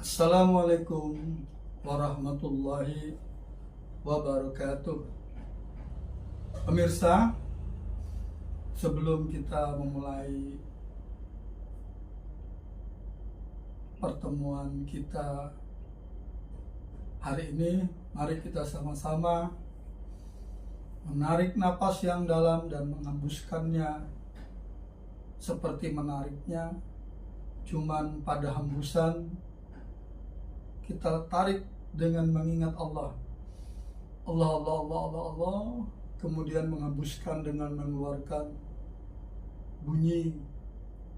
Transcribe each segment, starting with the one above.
Assalamualaikum warahmatullahi wabarakatuh. Pemirsa, sebelum kita memulai pertemuan kita hari ini, mari kita sama-sama menarik napas yang dalam dan menghembuskannya seperti menariknya cuman pada hembusan. Kita tarik dengan mengingat Allah. Allah, Allah, Allah, Allah, Allah. Kemudian menghembuskan dengan mengeluarkan bunyi,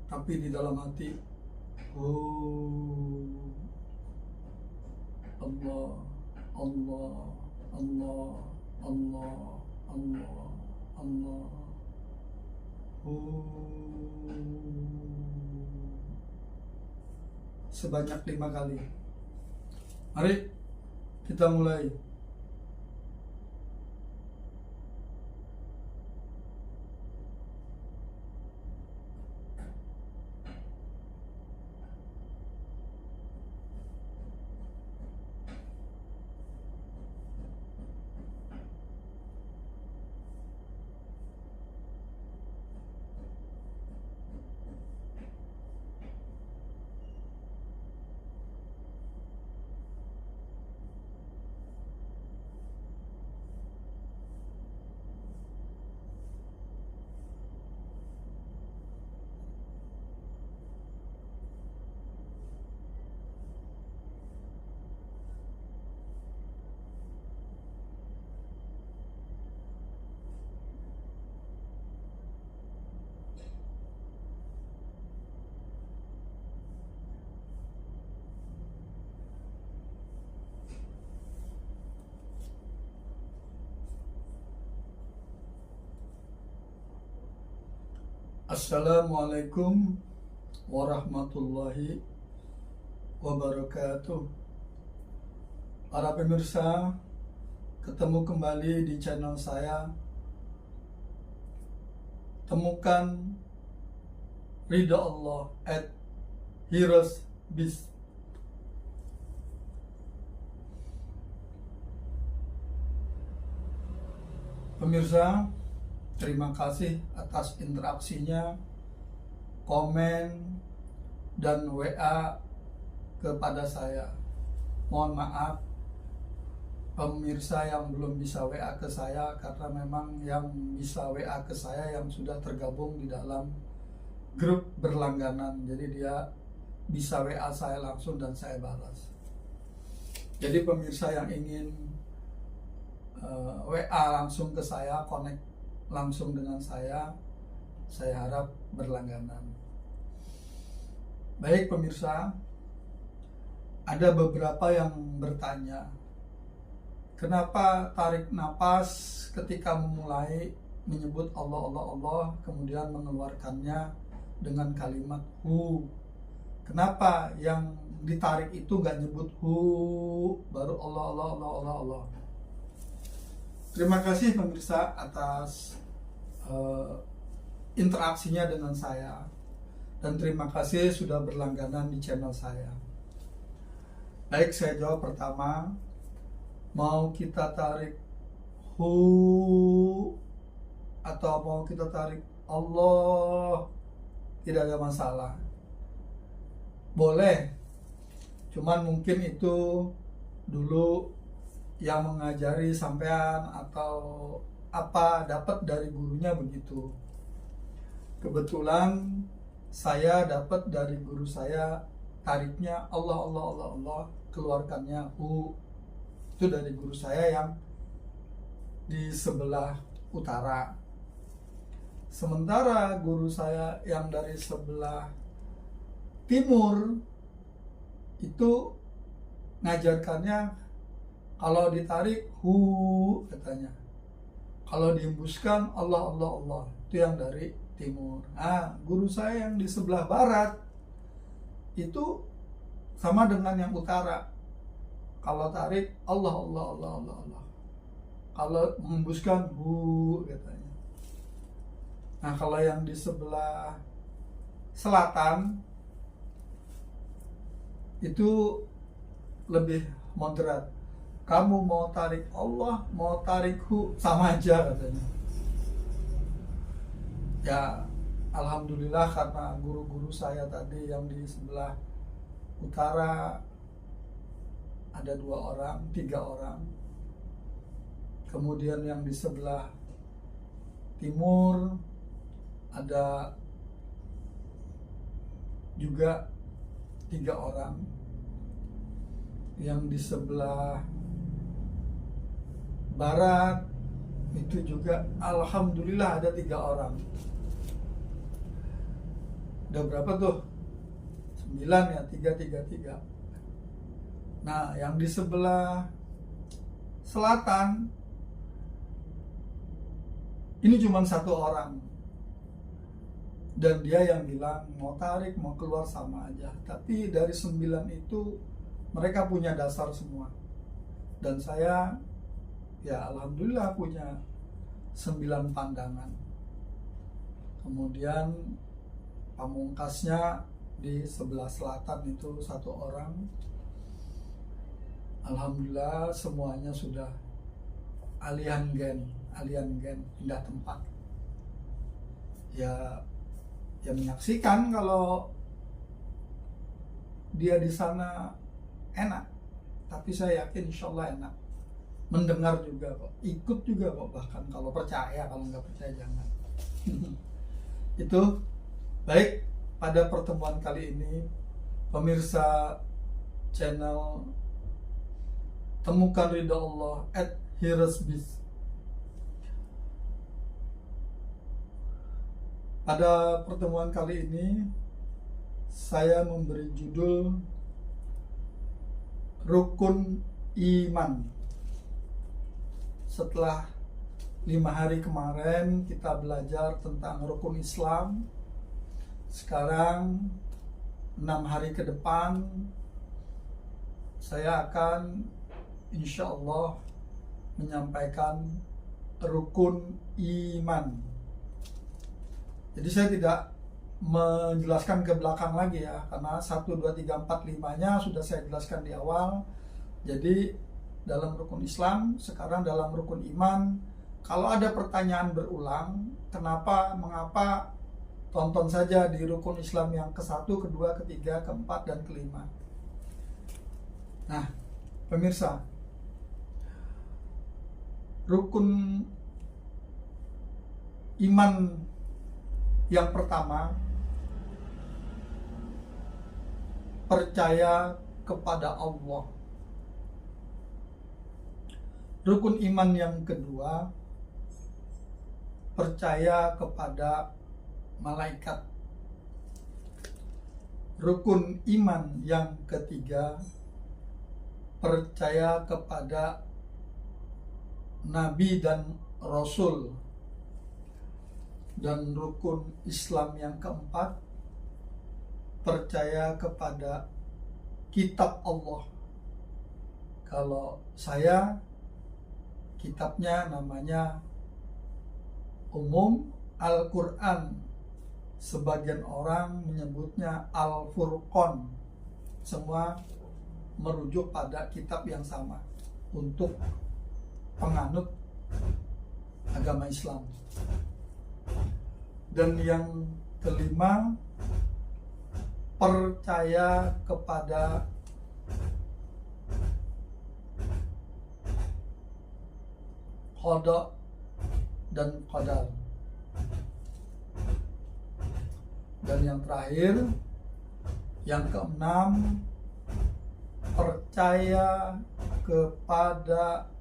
tapi di dalam hati. Oh, Allah, Allah, Allah, Allah, Allah, Allah. Oh, sebanyak 5 kali. Mari kita mulai. Assalamualaikum warahmatullahi wabarakatuh. Para pemirsa, ketemu kembali di channel saya. Temukan ridha Allah at Heroes Biz. Pemirsa, terima kasih atas interaksinya, komen, dan WA kepada saya. Mohon maaf pemirsa yang belum bisa WA ke saya, karena memang yang bisa WA ke saya yang sudah tergabung di dalam grup berlangganan. Jadi dia bisa WA saya langsung dan saya balas. Jadi pemirsa yang ingin WA langsung ke saya, connect langsung dengan saya harap berlangganan. Baik pemirsa, ada beberapa yang bertanya, kenapa tarik napas ketika memulai menyebut Allah, Allah, Allah, kemudian mengeluarkannya dengan kalimat hu? Kenapa yang ditarik itu gak nyebut hu, baru Allah, Allah, Allah, Allah, Allah? Terima kasih pemirsa atas interaksinya dengan saya, dan terima kasih sudah berlangganan di channel saya. Baik, saya jawab pertama. Mau kita tarik hu atau mau kita tarik Allah, tidak ada masalah, boleh. Cuman mungkin itu dulu yang mengajari sampean atau apa dapat dari gurunya begitu. Kebetulan saya dapat dari guru saya tariknya Allah, Allah, Allah, Allah, keluarkannya hu. Itu dari guru saya yang di sebelah utara. Sementara guru saya yang dari sebelah timur itu ngajarkannya kalau ditarik hu katanya, kalau dihembuskan Allah, Allah, Allah. Itu yang dari timur. Nah, guru saya yang di sebelah barat itu sama dengan yang utara. Kalau tarik Allah, Allah, Allah, Allah, Allah. Kalau menghembuskan hu katanya. Nah, kalau yang di sebelah selatan itu lebih moderat. Kamu mau tarik Allah, mau tarikhu, sama aja katanya. Ya, alhamdulillah karena guru-guru saya tadi yang di sebelah utara ada 2 orang, 3 orang. Kemudian yang di sebelah timur ada juga 3 orang. Yang di sebelah barat itu juga alhamdulillah ada 3 orang. Udah berapa tuh? 9 ya, 3. Nah, yang di sebelah selatan ini cuma 1 orang. Dan dia yang bilang mau tarik, mau keluar sama aja. Tapi dari 9 itu mereka punya dasar semua. Dan saya ya alhamdulillah punya 9 pandangan. Kemudian pamungkasnya di sebelah selatan itu 1 orang. Alhamdulillah semuanya sudah alian gen, pindah tempat. Ya menyaksikan kalau dia di sana enak, tapi saya yakin insya Allah enak. Mendengar juga kok, ikut juga kok, bahkan kalau percaya, kalau nggak percaya jangan. Itu baik, pada pertemuan kali ini pemirsa channel Temukan Ridha Allah @hirasbiz. Pada pertemuan kali ini saya memberi judul Rukun Iman. Setelah 5 hari kemarin kita belajar tentang rukun Islam, sekarang 6 hari ke depan saya akan insya Allah menyampaikan rukun iman. Jadi saya tidak menjelaskan ke belakang lagi ya, karena 1, 2, 3, 4, 5-nya sudah saya jelaskan di awal. Jadi dalam rukun Islam, sekarang dalam rukun iman, kalau ada pertanyaan berulang, kenapa, mengapa, tonton saja di rukun Islam yang ke-1, ke-2, ke-3, ke-4, dan ke-5. Nah, pemirsa, rukun iman yang pertama, percaya kepada Allah. Rukun iman yang kedua, percaya kepada malaikat. Rukun iman yang ketiga, percaya kepada nabi dan rasul. Dan rukun Islam yang keempat, percaya kepada kitab Allah. Kalau saya, kitabnya namanya umum Al-Quran. Sebagian orang menyebutnya Al-Furqan. Semua merujuk pada kitab yang sama untuk penganut agama Islam. Dan yang kelima, percaya kepada qada dan qadar. Dan yang terakhir, yang keenam, percaya kepada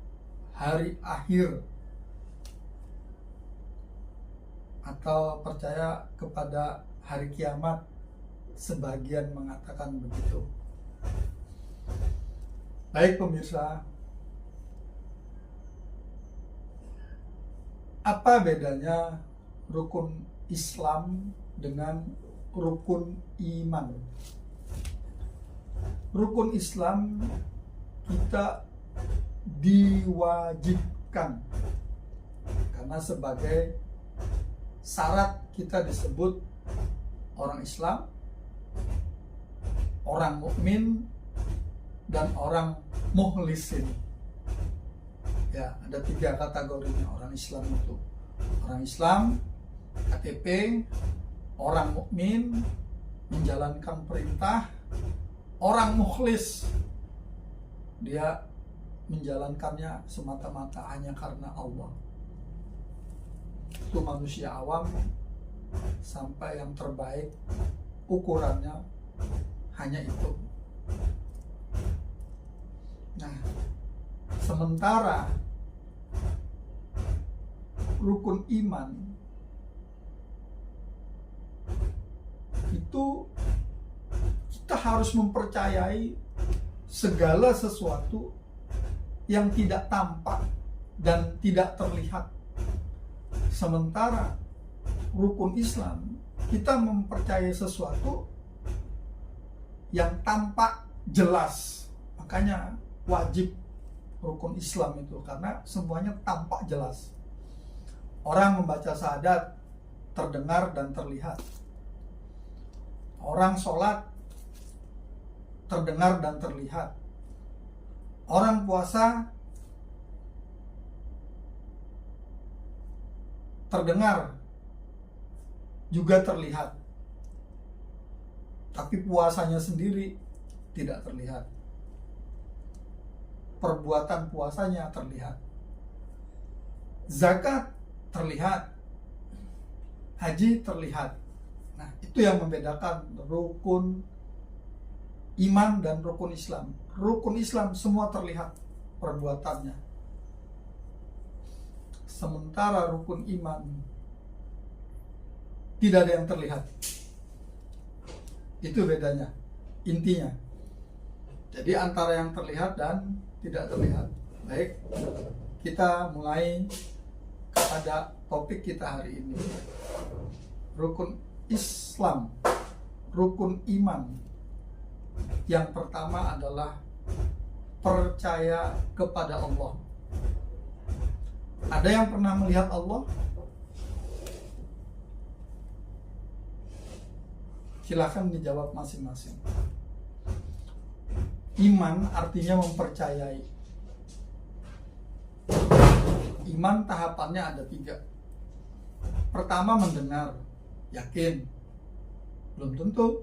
hari akhir atau percaya kepada hari kiamat. Sebagian mengatakan begitu. Baik pemirsa, apa bedanya rukun Islam dengan rukun iman? Rukun Islam kita diwajibkan karena sebagai syarat kita disebut orang Islam, orang mukmin, dan orang mukhlisin. Ya, ada 3 kategorinya orang Islam itu. Orang Islam, KTP, orang mukmin menjalankan perintah, orang mukhlis dia menjalankannya semata-mata hanya karena Allah. Itu manusia awam sampai yang terbaik ukurannya hanya itu. Nah, sementara rukun iman itu kita harus mempercayai segala sesuatu yang tidak tampak dan tidak terlihat. Sementara rukun Islam kita mempercayai sesuatu yang tampak jelas. Makanya wajib rukun Islam itu karena semuanya tampak jelas. Orang membaca syahadat terdengar dan terlihat. Orang sholat terdengar dan terlihat. Orang puasa terdengar juga terlihat. Tapi puasanya sendiri tidak terlihat. Perbuatan puasanya terlihat. Zakat terlihat. Haji terlihat. Nah, itu yang membedakan rukun iman dan rukun Islam. Rukun Islam semua terlihat perbuatannya. Sementara rukun iman tidak ada yang terlihat. Itu bedanya, intinya. Jadi antara yang terlihat dan tidak terlihat. Baik, kita mulai kepada topik kita hari ini. Rukun Islam, rukun iman. Yang pertama adalah percaya kepada Allah. Ada yang pernah melihat Allah? Silahkan dijawab masing-masing. Iman artinya mempercayai. Iman tahapannya ada 3. Pertama mendengar, yakin. Belum tentu.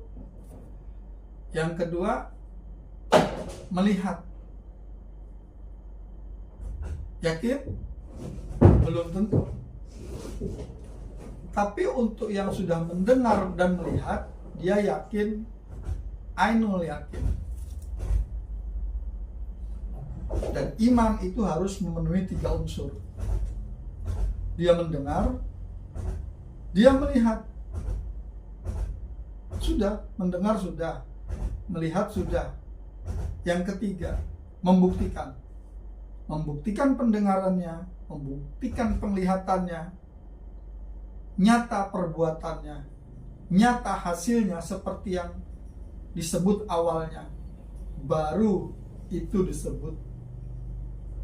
Yang kedua melihat, yakin. Belum tentu. Tapi untuk yang sudah mendengar dan melihat, dia yakin, ainul yakin. Dan iman itu harus memenuhi 3 unsur. Dia mendengar, dia melihat. Sudah, mendengar sudah, melihat sudah. Yang ketiga, membuktikan. Membuktikan pendengarannya, membuktikan penglihatannya, nyata perbuatannya, nyata hasilnya seperti yang disebut awalnya. Baru itu disebut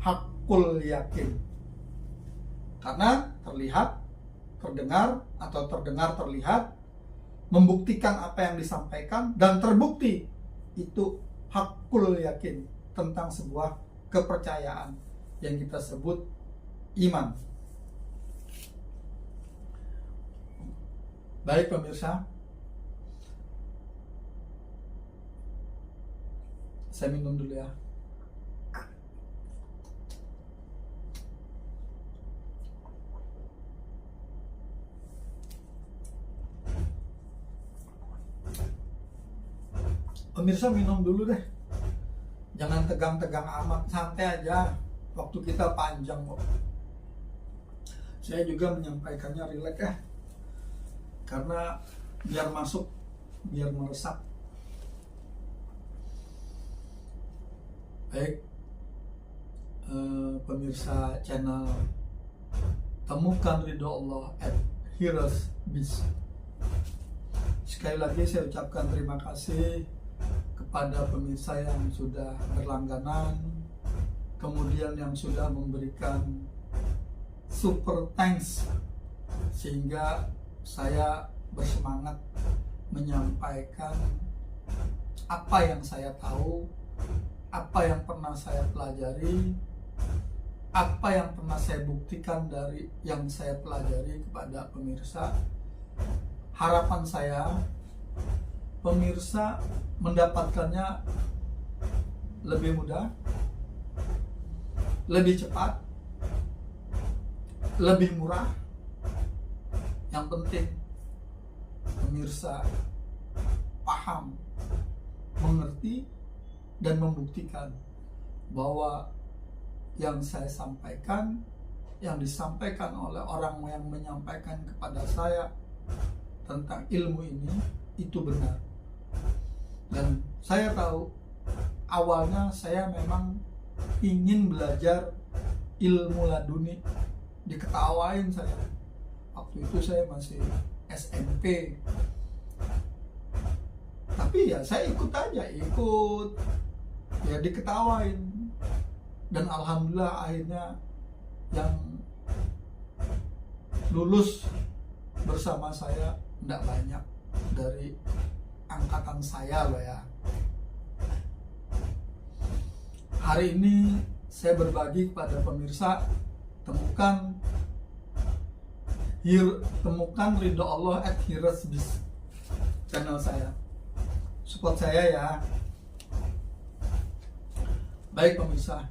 hakul yakin. Karena terlihat, terdengar, atau terdengar terlihat, membuktikan apa yang disampaikan, dan terbukti. Itu hakul yakin tentang sebuah kepercayaan yang kita sebut iman. Baik pemirsa, saya minum dulu ya. Pemirsa minum dulu deh. Jangan tegang-tegang amat, santai aja. Waktu kita panjang kok. Saya juga menyampaikannya rileks ya. Karena biar masuk, biar meresap. Baik, pemirsa channel Temukan Ridho Allah @heroesbiz. Sekali lagi saya ucapkan terima kasih kepada pemirsa yang sudah berlangganan, kemudian yang sudah memberikan super thanks, sehingga saya bersemangat menyampaikan apa yang saya tahu, apa yang pernah saya pelajari, apa yang pernah saya buktikan dari yang saya pelajari kepada pemirsa. Harapan saya pemirsa mendapatkannya lebih mudah, lebih cepat, lebih murah. Yang penting pemirsa paham, mengerti, dan membuktikan bahwa yang saya sampaikan, yang disampaikan oleh orang yang menyampaikan kepada saya tentang ilmu ini, itu benar. Dan saya tahu awalnya saya memang ingin belajar ilmu laduni, diketawain saya. Waktu itu saya masih SMP. Tapi ya saya ikut aja, ya diketawain. Dan alhamdulillah akhirnya yang lulus bersama saya tidak banyak dari angkatan saya loh ya. Hari ini saya berbagi kepada pemirsa, temukan Ridho Allah @hirasbis channel saya. Support saya ya. Baik pemirsa,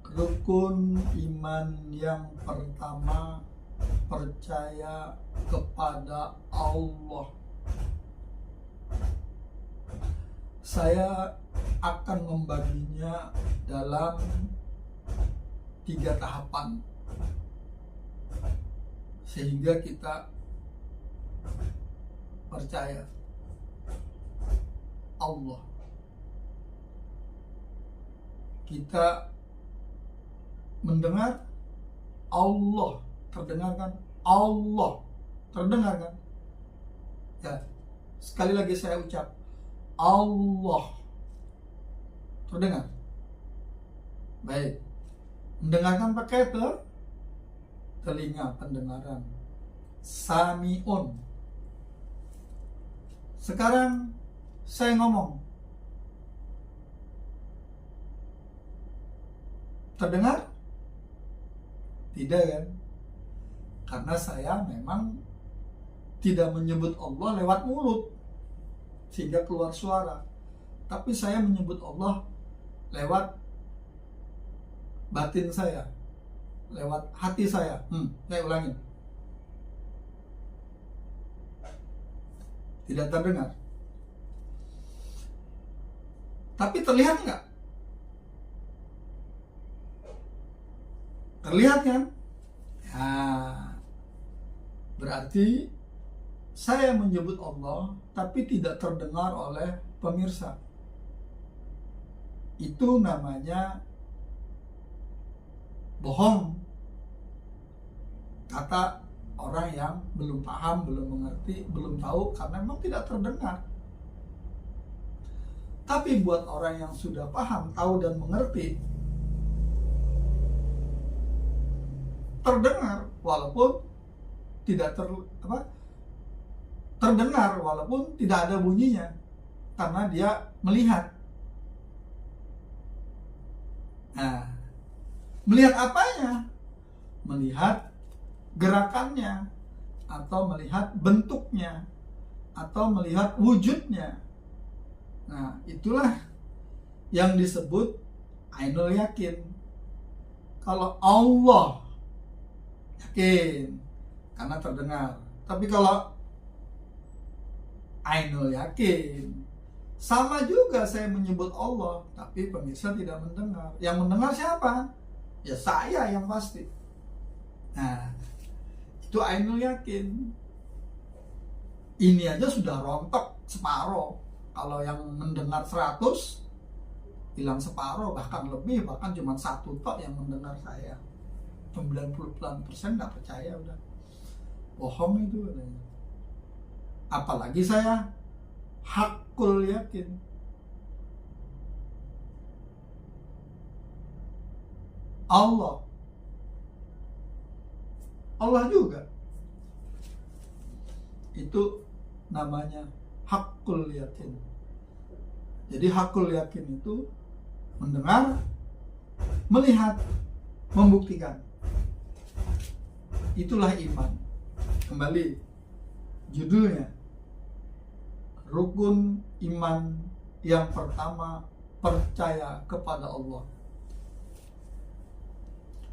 rukun iman yang pertama, percaya kepada Allah. Saya akan membaginya dalam 3 tahapan sehingga kita percaya Allah. Kita mendengar Allah, terdengar kan? Allah, terdengar kan? Ya, sekali lagi saya ucap Allah, terdengar. Baik, mendengarkan pakai telinga pendengaran, sami'un. Sekarang saya ngomong, terdengar? Tidak kan? Karena saya memang tidak menyebut Allah lewat mulut sehingga keluar suara, tapi saya menyebut Allah lewat batin saya, lewat hati saya. Saya ulangin, tidak terdengar. Tapi terlihat nggak? Terlihat kan? Ya, berarti saya menyebut Allah tapi tidak terdengar oleh pemirsa. Itu namanya bohong. Kata orang yang belum paham, belum mengerti, belum tahu, karena memang tidak terdengar. Tapi buat orang yang sudah paham, tahu dan mengerti, terdengar walaupun tidak terdengar walaupun tidak ada bunyinya, karena dia melihat. Nah, melihat apanya? Melihat gerakannya, atau melihat bentuknya, atau melihat wujudnya. Nah, itulah yang disebut ainul yakin. Kalau Allah, yakin karena terdengar. Tapi kalau ainul yakin, sama juga saya menyebut Allah, tapi pemirsa tidak mendengar. Yang mendengar siapa? Ya saya yang pasti. Nah, itu ainul yakin. Ini aja sudah rontok separoh. Kalau yang mendengar 100, hilang separoh, bahkan lebih, bahkan cuma 1 tok yang mendengar saya. 90% nggak percaya, udah bohong itu katanya. Apalagi saya hakul yakin. Allah juga itu namanya hakul yakin. Jadi hakul yakin itu mendengar, melihat, membuktikan. Itulah iman. Kembali judulnya, rukun iman yang pertama, percaya kepada Allah.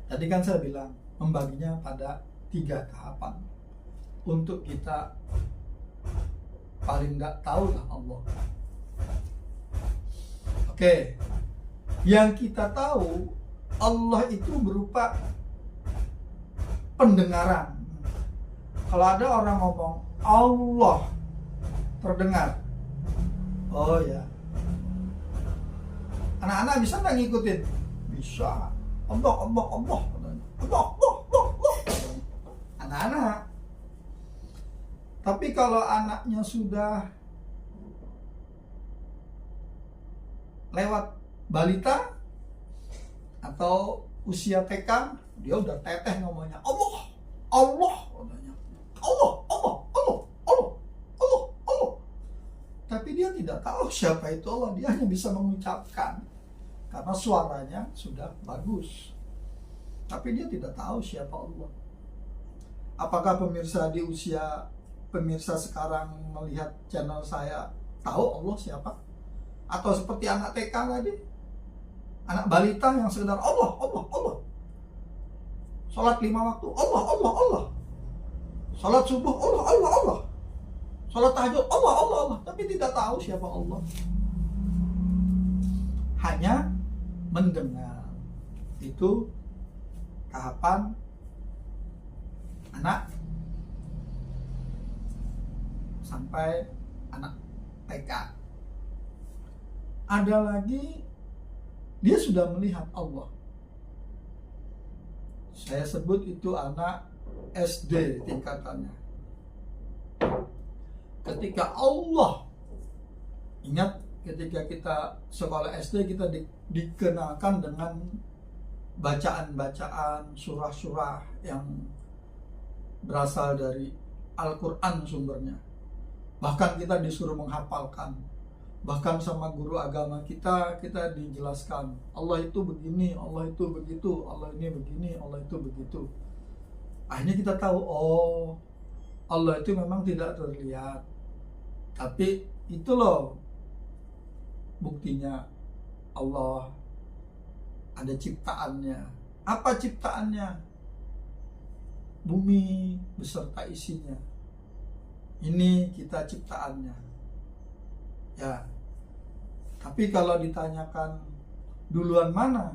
Tadi kan saya bilang membaginya pada 3 tahapan. Untuk kita paling nggak tahu lah Allah. Oke, yang kita tahu Allah itu berupa pendengaran. Kalau ada orang ngomong Allah terdengar, oh ya, anak-anak bisa nggak ngikutin? Bisa. Allah, Allah, Allah, Allah, Allah, Allah. Anak-anak. Tapi kalau anaknya sudah lewat balita atau usia TK, dia udah teteh ngomongnya Allah, Allah, Allah, Allah, Allah, Allah, Allah, Allah. Tapi dia tidak tahu siapa itu Allah, dia hanya bisa mengucapkan karena suaranya sudah bagus. Tapi dia tidak tahu siapa Allah. Apakah pemirsa di usia pemirsa sekarang melihat channel saya tahu Allah siapa? Atau seperti anak TK tadi, anak balita yang sekedar Allah, Allah, Allah. Sholat 5 waktu, Allah, Allah, Allah. Sholat subuh, Allah, Allah, Allah. Sholat tahajud, Allah, Allah, Allah. Tapi tidak tahu siapa Allah. Hanya mendengar. Itu tahapan anak sampai anak TK. Ada lagi, dia sudah melihat Allah. Saya sebut itu anak SD tingkatannya. Ketika Allah, ingat ketika kita sekolah SD, kita dikenalkan dengan bacaan-bacaan, surah-surah yang berasal dari Al-Quran sumbernya. Bahkan kita disuruh menghafalkan. Bahkan sama guru agama kita dijelaskan Allah itu begini, Allah itu begitu, Allah ini begini, Allah itu begitu. Akhirnya kita tahu, oh, Allah itu memang tidak terlihat, tapi itu loh buktinya Allah ada ciptaannya. Apa ciptaannya? Bumi beserta isinya. Ini kita ciptaannya. Ya. Tapi kalau ditanyakan duluan mana?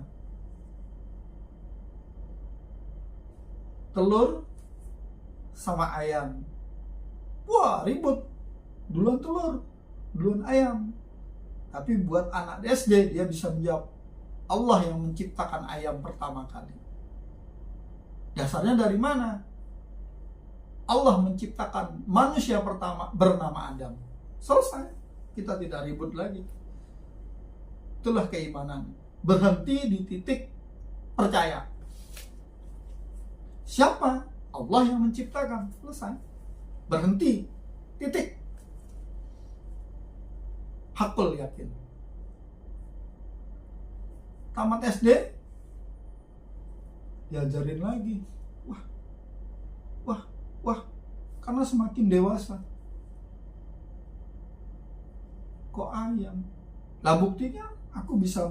Telur sama ayam. Wah, ribut. Duluan telur, duluan ayam. Tapi buat anak SD, dia bisa menjawab, Allah yang menciptakan ayam pertama kali. Dasarnya dari mana? Allah menciptakan manusia pertama bernama Adam. Selesai. Kita tidak ribut lagi. Itulah keimanan. Berhenti di titik percaya. Siapa? Allah yang menciptakan. Selesai. Berhenti. Titik. Hakul yakin. Tamat SD, diajarin lagi. Wah. Karena semakin dewasa. Kok ayam? Lah buktinya aku bisa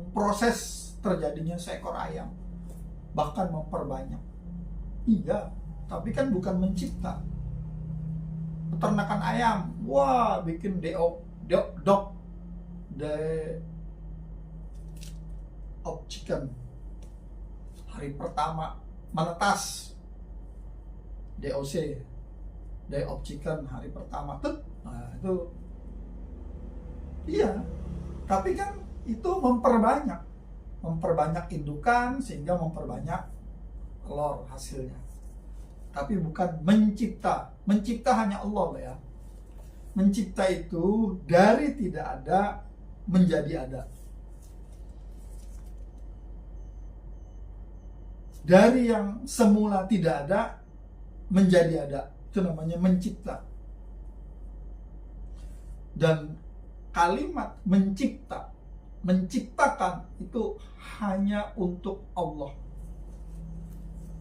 memproses terjadinya seekor ayam, bahkan memperbanyak. Iya, tapi kan bukan mencipta. Peternakan ayam, wah, bikin dog of chicken. Hari pertama menetas, DOC, Day of Chicken, hari pertama. Nah, itu iya, tapi kan itu memperbanyak indukan sehingga memperbanyak telur hasilnya. Tapi bukan mencipta. Mencipta hanya Allah ya. Mencipta itu dari tidak ada menjadi ada. Dari yang semula tidak ada menjadi ada. Itu namanya mencipta. Dan kalimat menciptakan itu hanya untuk Allah.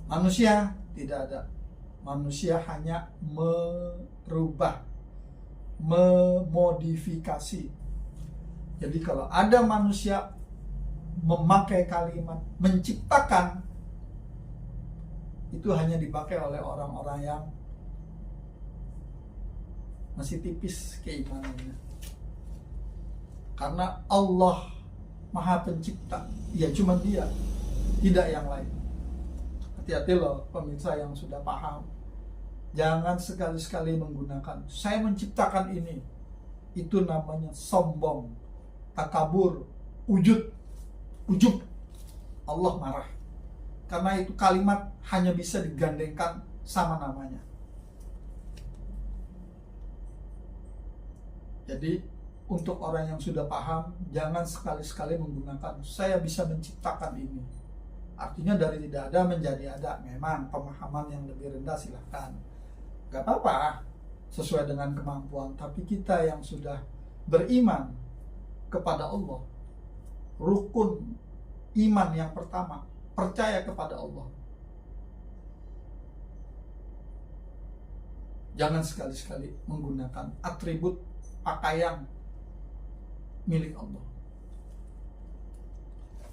Manusia tidak ada. Manusia hanya merubah, memodifikasi. Jadi kalau ada manusia memakai kalimat menciptakan, itu hanya dipakai oleh orang-orang yang masih tipis keimanannya. Karena Allah Maha Pencipta, ya cuma Dia, tidak yang lain. Hati-hati loh pemirsa yang sudah paham. Jangan sekali-sekali menggunakan saya menciptakan ini. Itu namanya sombong, takabur, ujub. Allah marah. Karena itu kalimat hanya bisa digandengkan sama namanya. Jadi untuk orang yang sudah paham, jangan sekali-sekali menggunakan saya bisa menciptakan ini. Artinya dari tidak ada menjadi ada. Memang pemahaman yang lebih rendah silahkan, gak apa-apa, sesuai dengan kemampuan. Tapi kita yang sudah beriman kepada Allah, rukun iman yang pertama, percaya kepada Allah, jangan sekali-sekali menggunakan atribut pakaian milik Allah.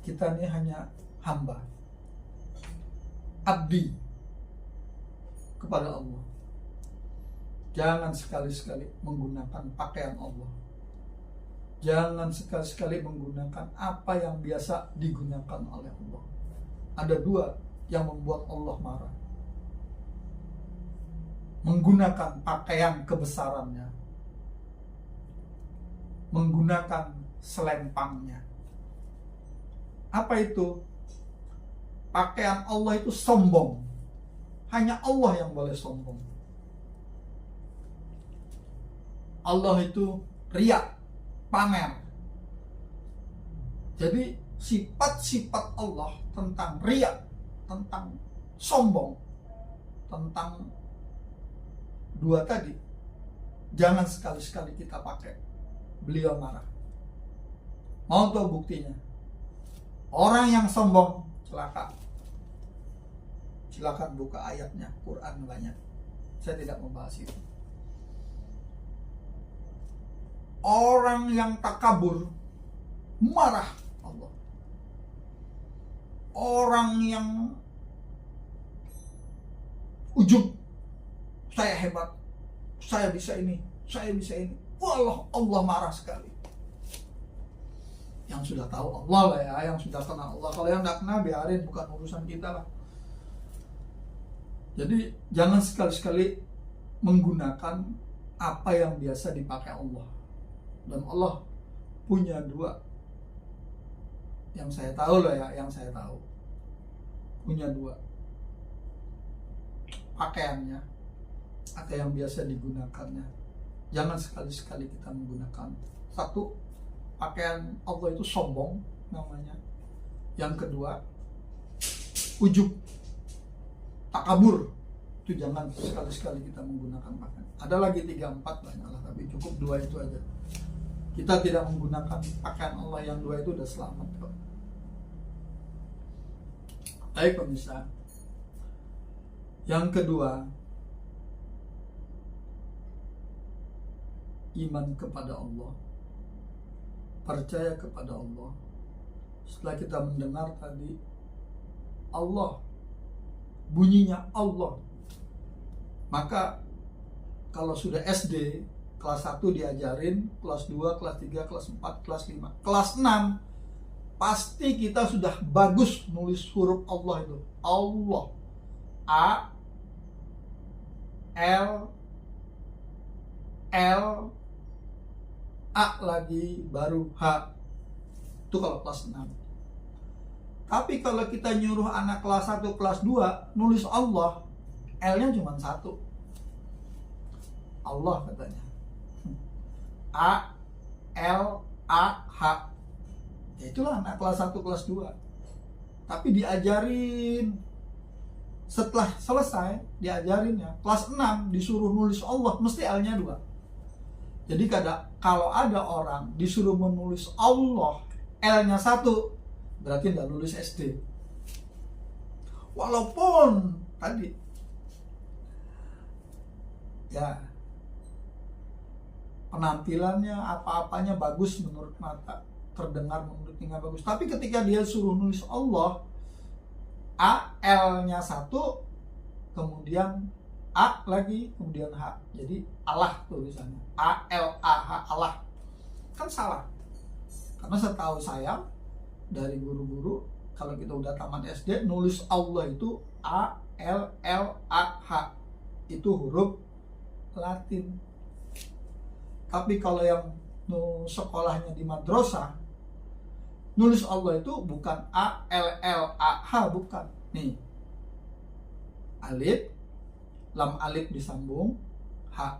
Kita ini hanya hamba, abdi kepada Allah. Jangan sekali-sekali menggunakan pakaian Allah. Jangan sekali-sekali menggunakan apa yang biasa digunakan oleh Allah. Ada dua yang membuat Allah marah. Menggunakan pakaian kebesarannya, menggunakan selempangnya. Apa itu? Pakaian Allah itu sombong. Hanya Allah yang boleh sombong. Allah itu riya, pamer. Jadi sifat-sifat Allah tentang riya, tentang sombong, tentang dua tadi, jangan sekali-sekali kita pakai. Beliau marah. Mau tahu buktinya? Orang yang sombong celaka. Silakan buka ayatnya, Quran banyak. Saya tidak membahas itu. Orang yang takabur, marah Allah. Orang yang ujub, saya hebat, saya bisa ini, saya bisa ini. Wallah, Allah marah sekali. Yang sudah tahu Allah lah ya, yang sudah kenal Allah. Kalau yang tidak kenal, biarin, bukan urusan kita lah. Jadi jangan sekali-sekali menggunakan apa yang biasa dipakai Allah. Dan Allah punya dua, yang saya tahu loh ya, yang saya tahu punya dua pakaiannya atau yang biasa digunakannya. Jangan sekali-sekali kita menggunakan. Satu, pakaian Allah itu sombong namanya. Yang kedua, ujub, takabur. Itu jangan sekali-sekali kita menggunakan pakaian. Ada lagi 3, 4 banyaklah, tapi cukup 2 itu aja. Kita tidak menggunakan pakaian Allah yang 2 itu udah selamat kok. Baik pemirsa. Yang kedua, iman kepada Allah, percaya kepada Allah. Setelah kita mendengar tadi Allah, bunyinya Allah, maka kalau sudah SD kelas 1 diajarin, kelas 2, kelas 3, kelas 4, kelas 5, kelas 6 pasti kita sudah bagus nulis huruf Allah itu. Allah, A, L, A lagi, baru H. Itu kalau kelas 6. Tapi kalau kita nyuruh anak kelas 1, kelas 2 nulis Allah, L-nya cuma 1. Allah katanya. A, L, A, H. Ya itulah anak kelas 1, kelas 2. Tapi diajarin, setelah selesai diajarinnya, kelas 6 disuruh nulis Allah, mesti L-nya 2. Jadi kalau ada orang disuruh menulis Allah, L-nya 1, berarti tidak lulus SD. Walaupun tadi ya penampilannya apa-apanya bagus menurut mata, terdengar menurut telinga bagus, tapi ketika dia suruh nulis Allah, A, L-nya 1, kemudian A lagi, kemudian H, jadi Allah tulisannya, A L A H, Allah, kan salah. Karena setahu saya dari guru-guru, kalau kita udah tamat SD, nulis Allah itu A L L A H, itu huruf Latin. Tapi kalau yang sekolahnya di madrasah, nulis Allah itu bukan A L L A H, bukan. Nih, alif, lam alif disambung, H,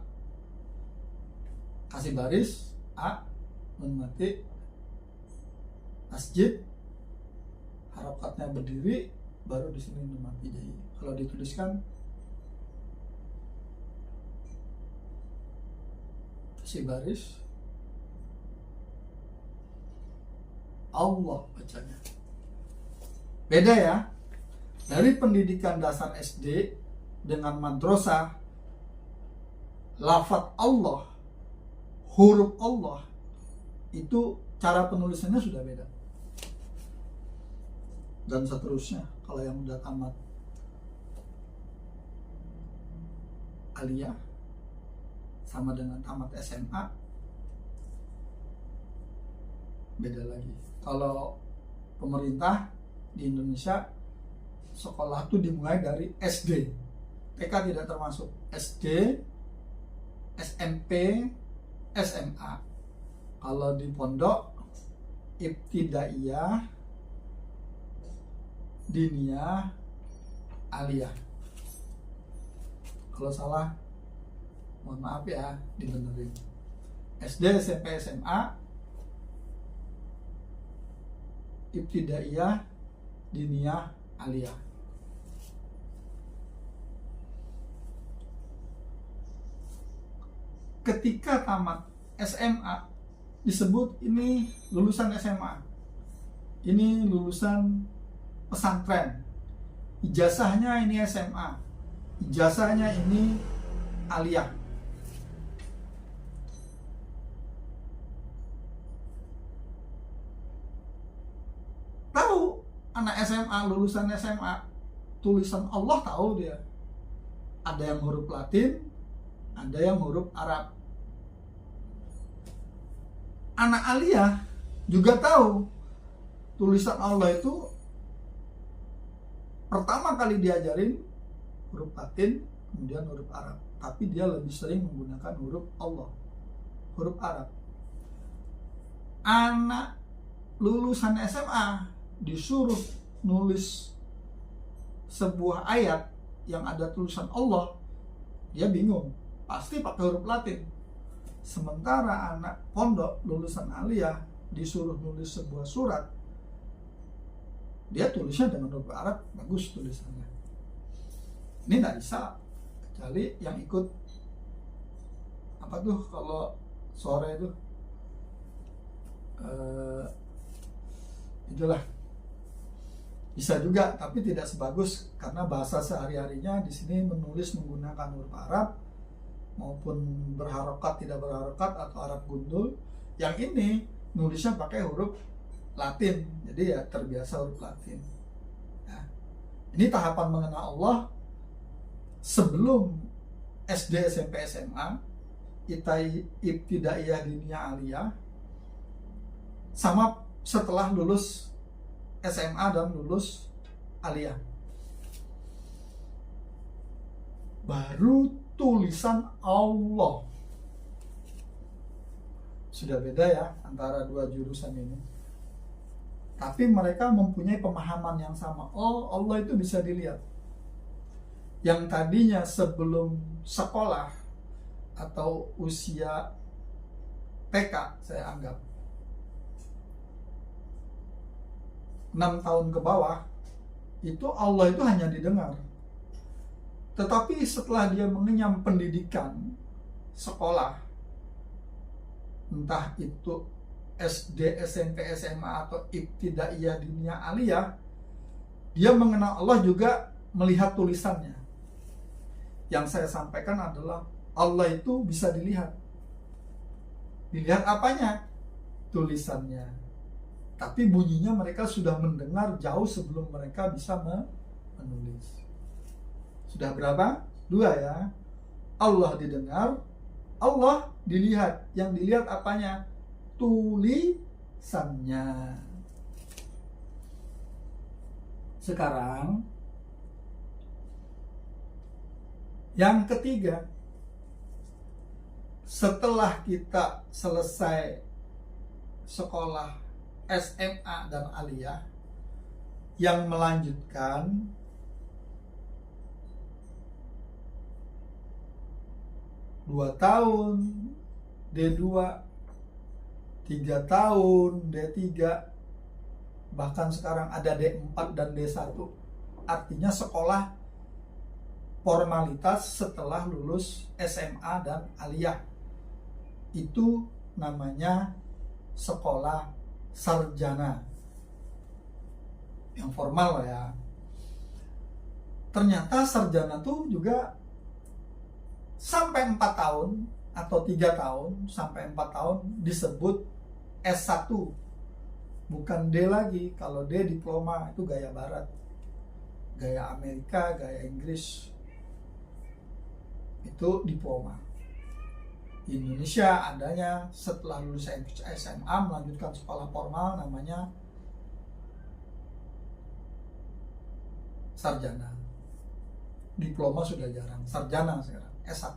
kasih baris, A, nun mati, masjid, harokatnya berdiri, baru di sini nun mati. Jadi kalau dituliskan kasih baris, Allah bacanya. Beda ya. Dari pendidikan dasar SD dengan madrasah, lafaz Allah, huruf Allah, itu cara penulisannya sudah beda. Dan seterusnya, kalau yang udah tamat aliyah sama dengan tamat SMA, beda lagi. Kalau pemerintah di Indonesia, sekolah itu dimulai dari SD. TK tidak termasuk. SD, SMP, SMA. Kalau di pondok, ibtidaiyah, diniyah, aliyah. Kalau salah, mohon maaf ya, dibenerin. SD, SMP, SMA, ibtidaiyah, diniyah, aliyah. Ketika tamat SMA, disebut ini lulusan SMA, ini lulusan pesantren, ijazahnya ini SMA, ijazahnya ini aliyah. Tahu anak SMA, lulusan SMA, tulisan Allah tahu dia. Ada yang huruf Latin, ada yang huruf Arab. Anak aliyah juga tahu tulisan Allah itu pertama kali diajarin huruf Latin, kemudian huruf Arab. Tapi dia lebih sering menggunakan huruf Allah, huruf Arab. Anak lulusan SMA disuruh nulis sebuah ayat yang ada tulisan Allah, dia bingung, pasti pakai huruf Latin. Sementara anak pondok lulusan aliyah disuruh nulis sebuah surat, dia tulisnya dengan huruf Arab, bagus tulisannya. Ini tidak bisa, kecuali yang ikut apa tuh kalau sore itu itulah, bisa juga, tapi tidak sebagus karena bahasa sehari-harinya di sini menulis menggunakan huruf Arab, maupun berharokat tidak berharokat atau Arab gundul. Yang ini nulisnya pakai huruf Latin, jadi ya terbiasa huruf Latin. Ya. Ini tahapan mengenal Allah sebelum SD, SMP, SMA, ibtidaiyah, diniyah, aliyah, sama setelah lulus SMA dan lulus aliyah. Baru tulisan Allah. Sudah beda ya antara dua jurusan ini. Tapi mereka mempunyai pemahaman yang sama. Oh, Allah itu bisa dilihat. Yang tadinya sebelum sekolah atau usia TK, saya anggap 6 tahun ke bawah, itu Allah itu hanya didengar. Tetapi setelah dia mengenyam pendidikan sekolah, entah itu SD, SMP, SMA atau ibtidaiyah, diniyah, aliyah, dia mengenal Allah juga melihat tulisannya. Yang saya sampaikan adalah Allah itu bisa dilihat. Dilihat apanya? Tulisannya. Tapi bunyinya mereka sudah mendengar jauh sebelum mereka bisa menulis. Sudah berapa? 2 ya. Allah didengar, Allah dilihat. Yang dilihat apanya? Tulisannya. Sekarang yang ketiga, setelah kita selesai sekolah SMA dan aliyah, yang melanjutkan dua tahun D2, 3 tahun D3, bahkan sekarang ada D4 dan D1. Artinya sekolah formalitas setelah lulus SMA dan aliyah. Itu namanya sekolah sarjana. Yang formal ya. Ternyata sarjana tuh juga sampai 4 tahun atau 3 tahun sampai 4 tahun disebut S1. Bukan D lagi. Kalau D diploma itu gaya barat. Gaya Amerika, gaya Inggris. Itu diploma. Di Indonesia adanya setelah lulus SMA melanjutkan sekolah formal namanya sarjana. Diploma sudah jarang, sarjana sekarang. S1.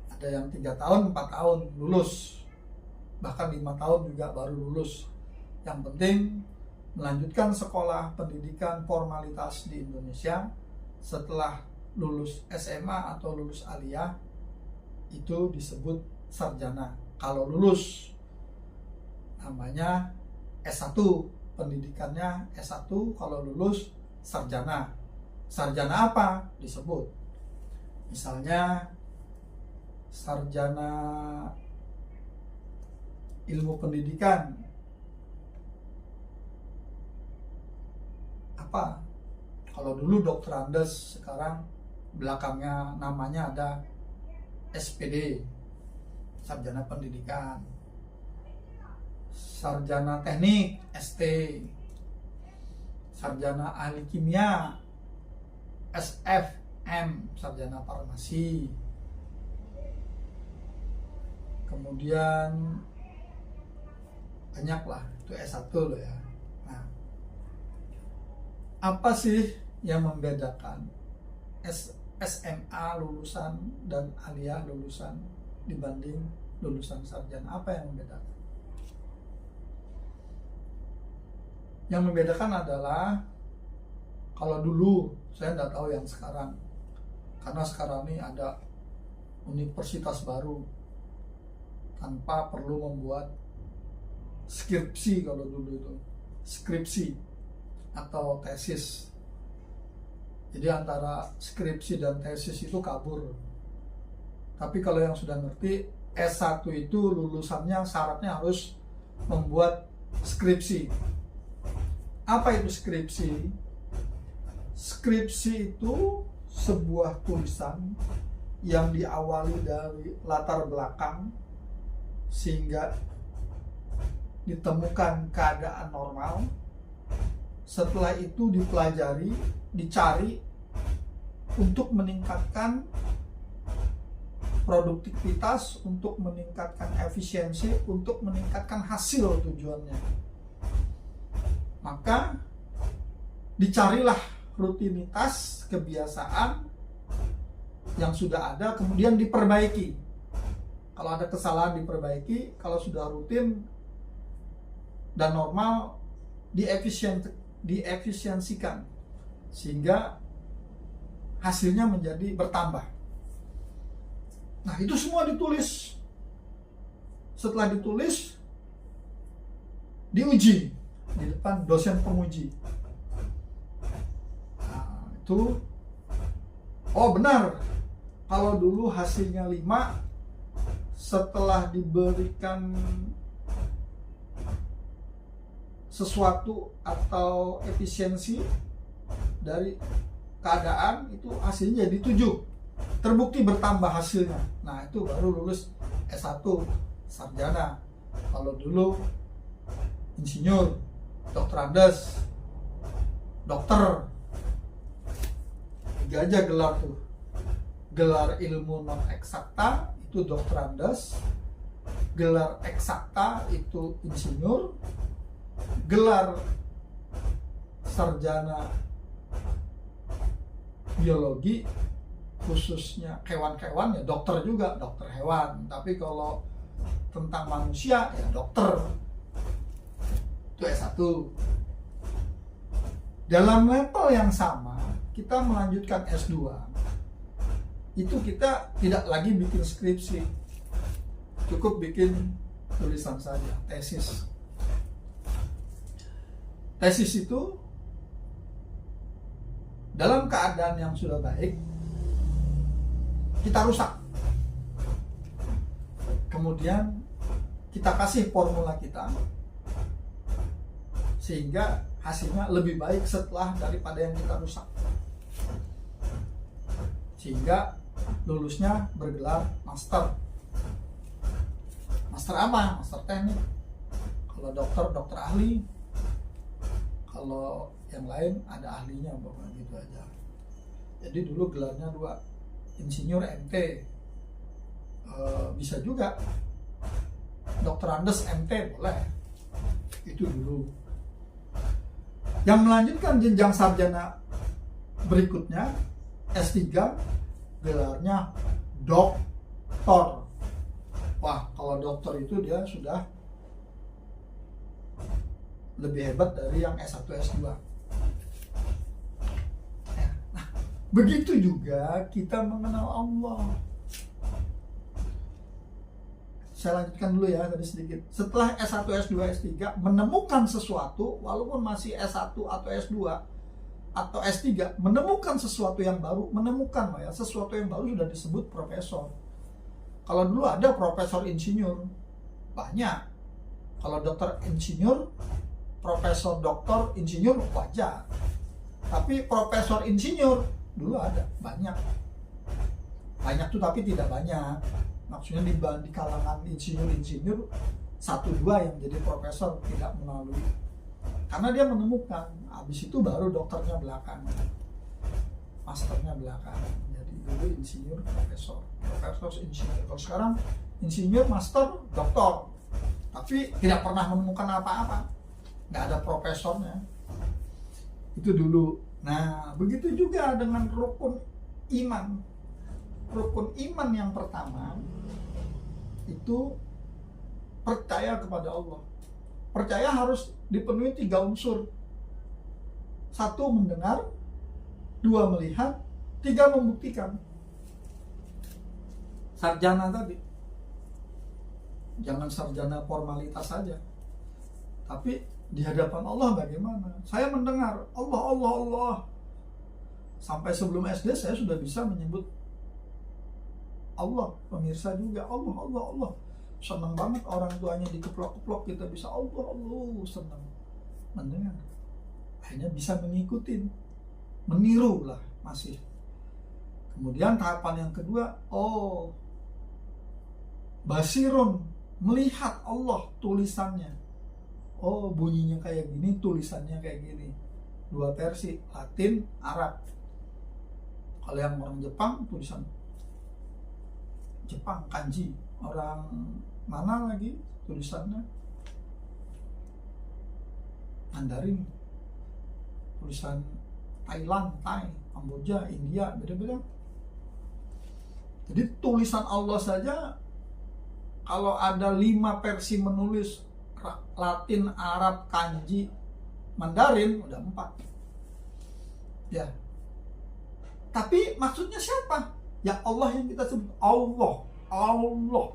Ada yang 3 tahun, 4 tahun lulus. Bahkan 5 tahun juga baru lulus. Yang penting melanjutkan sekolah pendidikan formalitas di Indonesia setelah lulus SMA atau lulus aliyah itu disebut sarjana. Kalau lulus namanya S1, pendidikannya S1, kalau lulus sarjana. Sarjana apa? Disebut. Misalnya sarjana ilmu pendidikan. Apa? Kalau dulu Dr. Andes, sekarang belakangnya namanya ada SPD, sarjana pendidikan. Sarjana teknik, ST. Sarjana ahli kimia, SFM, sarjana farmasi. Kemudian banyaklah, itu S1 loh ya. Nah, apa sih yang membedakan SMA lulusan dan aliyah lulusan dibanding lulusan sarjana? Apa yang membedakan? Yang membedakan adalah, kalau dulu, saya nggak tahu yang sekarang, karena sekarang ini ada universitas baru tanpa perlu membuat skripsi. Kalau dulu itu skripsi atau tesis. Jadi antara skripsi dan tesis itu kabur. Tapi kalau yang sudah ngerti, S1 itu lulusannya syaratnya harus membuat skripsi. Apa itu skripsi? Skripsi itu sebuah tulisan yang diawali dari latar belakang sehingga ditemukan keadaan normal. Setelah itu dipelajari, dicari untuk meningkatkan produktivitas, untuk meningkatkan efisiensi, untuk meningkatkan hasil tujuannya. Maka dicarilah rutinitas, kebiasaan yang sudah ada, kemudian diperbaiki. Kalau ada kesalahan diperbaiki, kalau sudah rutin dan normal diefisiensikan sehingga hasilnya menjadi bertambah. Nah, itu semua ditulis. Setelah ditulis, diuji di depan dosen penguji. Nah, itu oh benar. Kalau dulu hasilnya 5, setelah diberikan sesuatu atau efisiensi dari keadaan, itu hasilnya jadi 7, terbukti bertambah hasilnya. Nah, itu baru lulus S1 sarjana. Kalau dulu insinyur, dokter Andes, dokter, 3 aja gelar tuh. Gelar ilmu non eksakta itu dokter Andes, gelar eksakta itu insinyur, gelar sarjana biologi khususnya hewan-hewan ya dokter juga, dokter hewan. Tapi kalau tentang manusia ya dokter, itu S1. Dalam level yang sama kita melanjutkan S2, itu kita tidak lagi bikin skripsi, cukup bikin tulisan saja, tesis. Tesis itu dalam keadaan yang sudah baik kita rusak, kemudian kita kasih formula kita sehingga hasilnya lebih baik setelah daripada yang kita rusak, sehingga lulusnya bergelar master. Master apa? Master teknik. Kalau dokter, dokter ahli. Kalau yang lain ada ahlinya, pokoknya gitu aja. Jadi dulu gelarnya 2, insinyur MT. Bisa juga dokter Andes MT, boleh. Itu dulu. Yang melanjutkan jenjang sarjana berikutnya S3, gelarnya doktor. Wah, kalau dokter itu dia sudah lebih hebat dari yang S1, S2. Nah, begitu juga kita mengenal Allah. Saya lanjutkan dulu ya tadi sedikit. Setelah S1, S2, S3 menemukan sesuatu, walaupun masih S1 atau S2 atau S3, menemukan sesuatu yang baru, sesuatu yang baru sudah disebut profesor. Kalau dulu ada profesor insinyur, banyak. Kalau dokter insinyur, profesor doktor insinyur wajar. Tapi profesor insinyur dulu ada, banyak. Banyak tuh tapi tidak banyak. Maksudnya di kalangan insinyur 1-2 yang jadi profesor, tidak melalui. Karena dia menemukan, habis itu baru dokternya belakangan, masternya belakangan. Jadi dulu insinyur, profesor insinyur. Kalau sekarang insinyur, master, doktor, tapi tidak pernah menemukan apa-apa, nggak ada profesornya. Itu dulu. Nah, begitu juga dengan rukun iman. Rukun iman yang pertama itu percaya kepada Allah. Percaya harus dipenuhi 3 unsur. 1, mendengar. 2, melihat. 3, membuktikan. Sarjana tadi, jangan sarjana formalitas saja, tapi di hadapan Allah bagaimana? Saya mendengar Allah, Allah, Allah. Sampai sebelum SD saya sudah bisa menyebut Allah. Pemirsa juga Allah, Allah, Allah. Senang banget orang tuanya dikeplok-keplok, kita bisa Allah, Allah, senang mendengar. Akhirnya bisa mengikuti, meniru lah masih. Kemudian tahapan yang kedua, basirun, melihat Allah tulisannya. Bunyinya kayak gini, tulisannya kayak gini. 2 versi, Latin, Arab. Kalau yang orang Jepang, tulisan Jepang, kanji. Orang mana lagi tulisannya? Mandarin. Tulisan Thailand, Thai, Kamboja, India, beda-beda. Jadi tulisan Allah saja, kalau ada 5 versi menulis, Latin, Arab, kanji, Mandarin, udah 4. Ya. Tapi maksudnya siapa? Ya Allah yang kita sebut. Allah. Allah.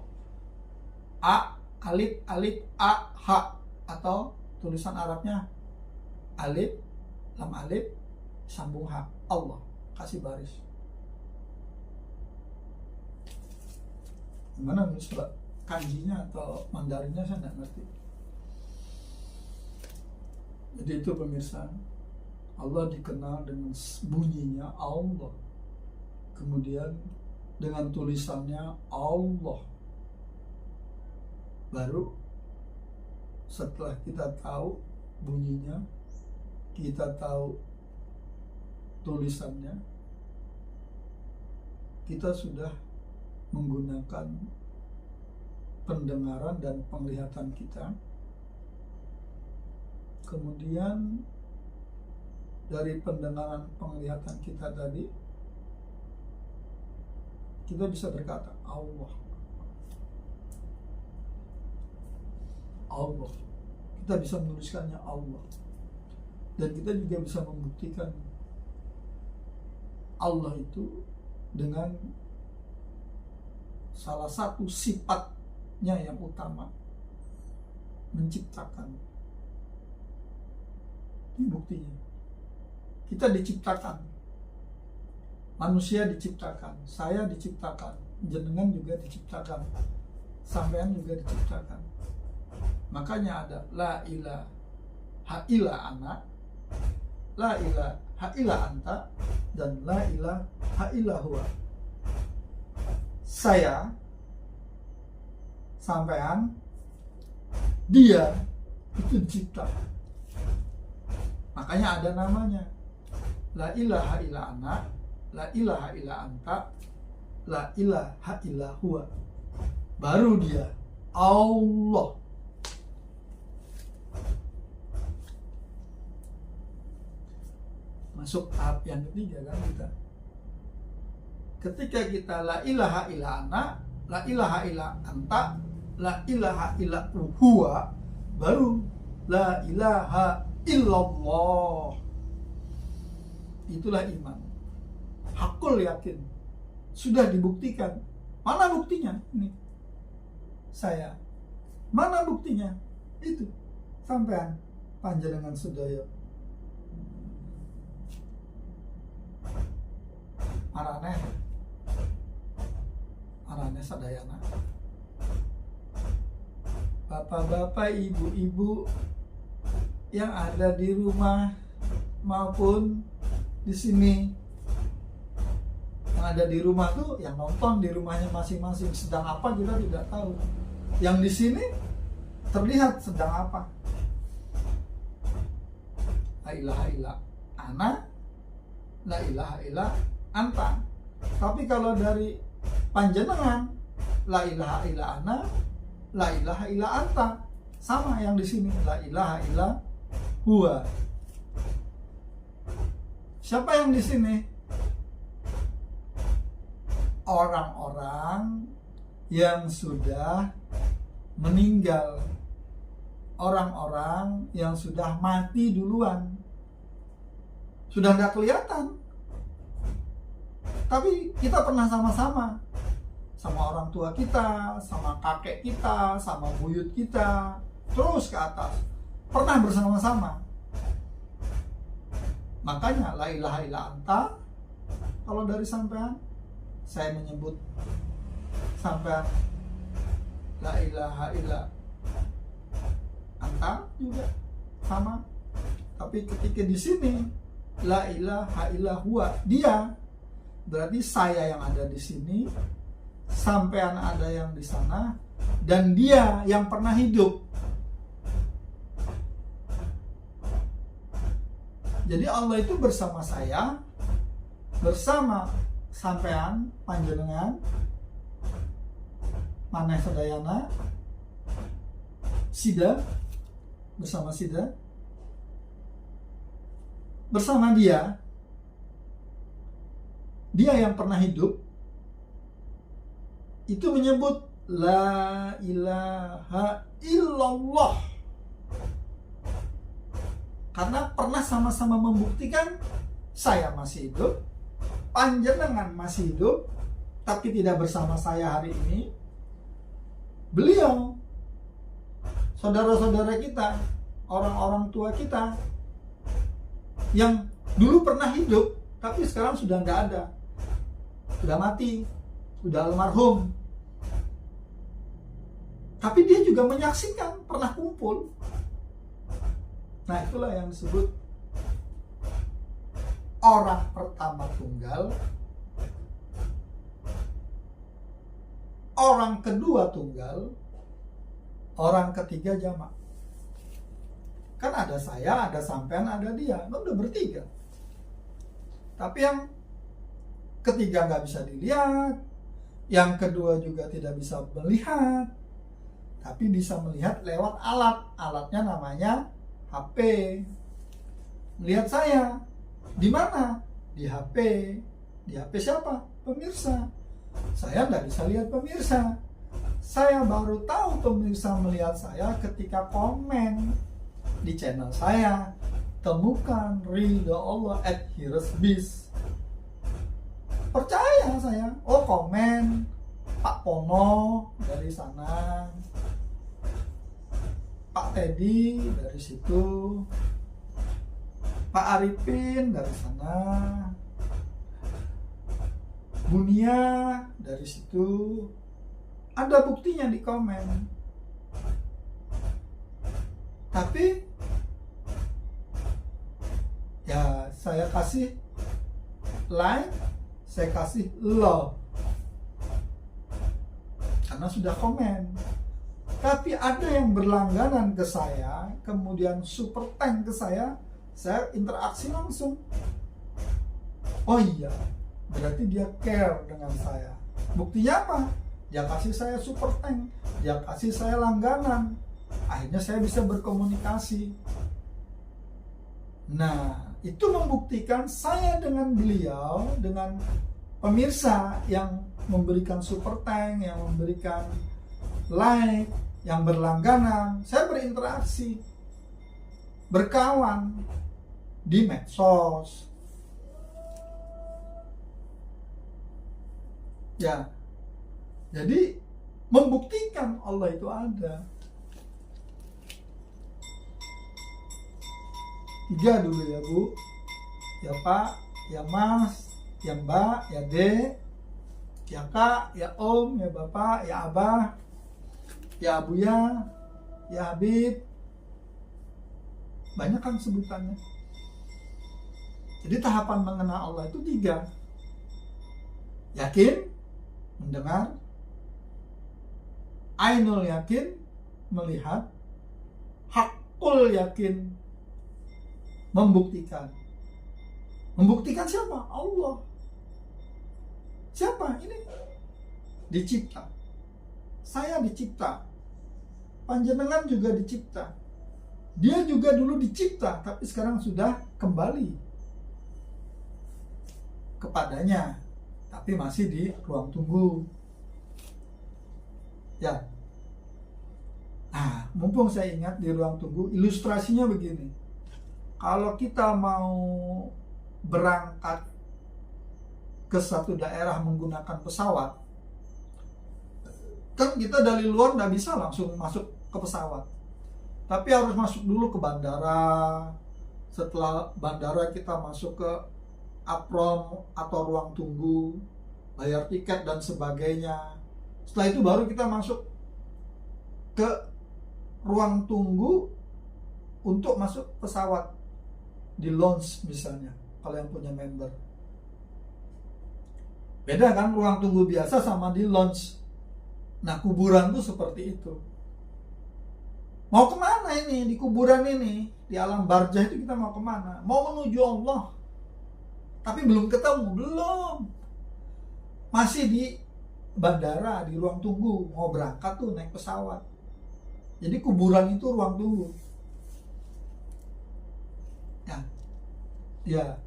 Alif, A, H. Atau tulisan Arabnya alif, lam alif, sambung H. Allah. Kasih baris. Gimana nulis kanjinya atau Mandarinnya saya nggak ngerti. Jadi itu pemirsa, Allah dikenal dengan bunyinya Allah, kemudian dengan tulisannya Allah. Baru setelah kita tahu bunyinya, kita tahu tulisannya, kita sudah menggunakan pendengaran dan penglihatan kita. Kemudian dari pendengaran penglihatan kita tadi, kita bisa berkata Allah. Allah. Kita bisa menuliskannya Allah. Dan kita juga bisa membuktikan Allah itu dengan salah satu sifatnya yang utama, menciptakan. Ini buktinya. Kita diciptakan. Manusia diciptakan, saya diciptakan, jenengan juga diciptakan, sampean juga diciptakan. Makanya ada la ilaha illa ana, la ilaha illa anta, dan la ilaha illa huwa. Saya, sampean, dia itu diciptakan. Makanya ada namanya la ilaha illa ana, la ilaha illa anta, la ilaha illa huwa. Baru dia Allah. Masuk tahap yang ketiga kan kita. Ketika kita la ilaha illa ana, la ilaha illa anta, la ilaha illa huwa, baru la ilaha illallah. Itulah iman. Hakul yakin. Sudah dibuktikan. Mana buktinya? Ini. Saya. Mana buktinya? Itu. Sampean panjenengan sedaya. Arane sadayana. Bapak-bapak, ibu-ibu yang ada di rumah maupun di sini, yang ada di rumah tuh yang nonton di rumahnya masing-masing sedang apa kita tidak tahu. Yang di sini terlihat sedang apa. La ilaha illa ana, la ilaha illa anta. Tapi kalau dari panjenengan, la ilaha illa ana, la ilaha illa anta, sama yang di sini, la ilaha illa huwa. Siapa yang di sini? Orang-orang yang sudah meninggal, orang-orang yang sudah mati duluan, sudah nggak kelihatan. Tapi kita pernah sama-sama, sama orang tua kita, sama kakek kita, sama buyut kita, terus ke atas, pernah bersama-sama. Makanya la ilaha illa anta, kalau dari sampean, saya menyebut sampean la ilaha illa anta juga sama. Tapi ketika di sini la ilaha illa huwa, dia, berarti saya yang ada di sini, sampean ada yang di sana, dan dia yang pernah hidup. Jadi Allah itu bersama saya, bersama sampean panjenengan, maneh sadayana, sida, bersama sida, bersama dia yang pernah hidup, itu menyebut la ilaha illallah. Karena pernah sama-sama membuktikan saya masih hidup, panjenengan masih hidup, tapi tidak bersama saya hari ini. Beliau, saudara-saudara kita, orang-orang tua kita, yang dulu pernah hidup, tapi sekarang sudah nggak ada, sudah mati, sudah almarhum. Tapi dia juga menyaksikan, pernah kumpul. Nah, itulah yang disebut orang pertama tunggal, orang kedua tunggal, orang ketiga jamak. Kan ada saya, ada sampean, ada dia. Kan udah bertiga. Tapi yang ketiga nggak bisa dilihat, yang kedua juga tidak bisa melihat, tapi bisa melihat lewat alat. Alatnya namanya HP. Melihat saya di mana? Di HP. Di HP siapa? Pemirsa. Saya nggak bisa lihat pemirsa. Saya baru tahu pemirsa melihat saya ketika komen di channel saya. Temukan Ridho Allah @hiresbis. Percaya saya. Oh, komen Pak Pono dari sana, Pak Teddy dari situ, Pak Arifin dari sana, Bunia dari situ. Ada buktinya di komen. Tapi ya saya kasih like, saya kasih love karena sudah komen. Tapi ada yang berlangganan ke saya, kemudian super thank ke saya interaksi langsung. Oh iya, berarti dia care dengan saya. Buktinya apa? Dia kasih saya super thank, dia kasih saya langganan. Akhirnya saya bisa berkomunikasi. Nah, itu membuktikan saya dengan beliau, dengan pemirsa yang memberikan super thank, yang memberikan like, yang berlangganan, saya berinteraksi, berkawan di medsos. Ya, jadi membuktikan Allah itu ada. 3 dulu ya Bu, ya Pak, ya Mas, ya Mbak, ya Dek, ya Kak, ya Om, ya Bapak, ya Abah, ya Abuya, ya Habib. Banyak kan sebutannya. Jadi tahapan mengenal Allah itu 3. Yakin, mendengar, ainul yakin, melihat, hakul yakin, membuktikan. Membuktikan siapa? Allah. Siapa? Ini dicipta. Saya dicipta. Panjenengan juga dicipta. Dia juga dulu dicipta, tapi sekarang sudah kembali kepadanya, tapi masih di ruang tunggu. Ya. Nah, mumpung saya ingat di ruang tunggu, ilustrasinya begini. Kalau kita mau berangkat ke satu daerah menggunakan pesawat, kan kita dari luar nggak bisa langsung masuk ke pesawat, tapi harus masuk dulu ke bandara. Setelah bandara kita masuk ke apron atau ruang tunggu, bayar tiket dan sebagainya. Setelah itu baru kita masuk ke ruang tunggu untuk masuk pesawat di lounge misalnya, kalau yang punya member. Beda kan ruang tunggu biasa sama di lounge. Nah, kuburan tuh seperti itu. Mau kemana ini di kuburan ini? Di alam barzah itu kita mau kemana? Mau menuju Allah. Tapi belum ketemu, belum. Masih di bandara, di ruang tunggu. Mau berangkat tuh naik pesawat. Jadi kuburan itu ruang tunggu. Ya,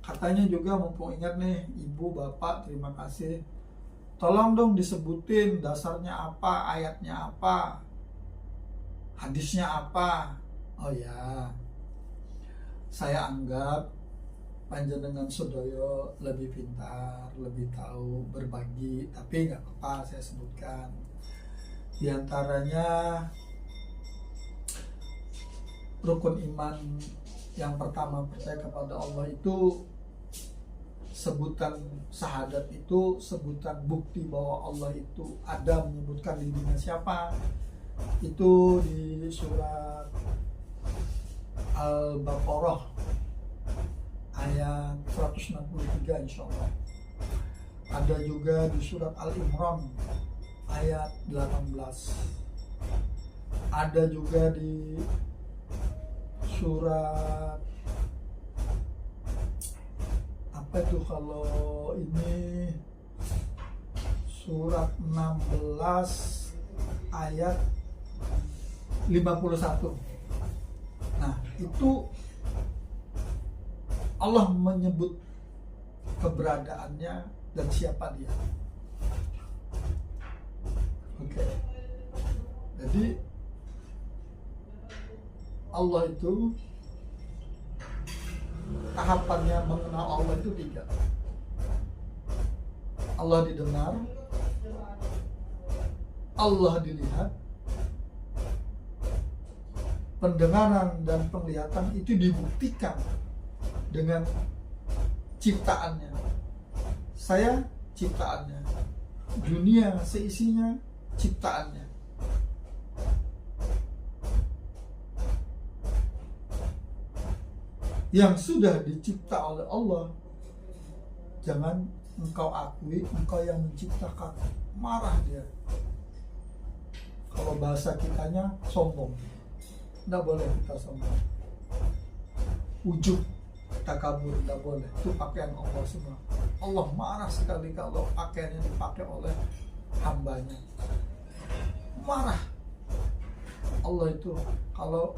katanya juga mumpung ingat nih, Ibu, Bapak, terima kasih. Tolong dong disebutin dasarnya apa, ayatnya apa, hadisnya apa. Oh ya, saya anggap panjenengan sedoyo lebih pintar, lebih tahu berbagi, tapi nggak apa-apa saya sebutkan. Di antaranya rukun iman yang pertama, percaya kepada Allah, itu sebutan syahadat, itu sebutan bukti bahwa Allah itu ada, menyebutkan dirinya siapa. Itu di surat Al-Baqarah ayat 163 insya Allah. Ada juga di surat Al-Imran ayat 18. Ada juga di surat apa itu kalau ini surat 16 ayat 51. Nah, itu Allah menyebut keberadaannya dan siapa dia. Oke. Jadi Allah itu tahapannya mengenal Allah itu 3. Allah didengar, Allah dilihat, pendengaran dan penglihatan itu dibuktikan dengan ciptaannya. Saya ciptaannya, dunia seisinya ciptaannya. Yang sudah dicipta oleh Allah, jangan engkau akui engkau yang menciptakan. Marah dia. Kalau bahasa kitanya sombong. Tidak boleh kita sombong. Ujub, takabur, tidak boleh. Itu pakaian Allah semua. Allah marah sekali kalau pakaiannya dipakai oleh hambanya. Marah. Allah itu kalau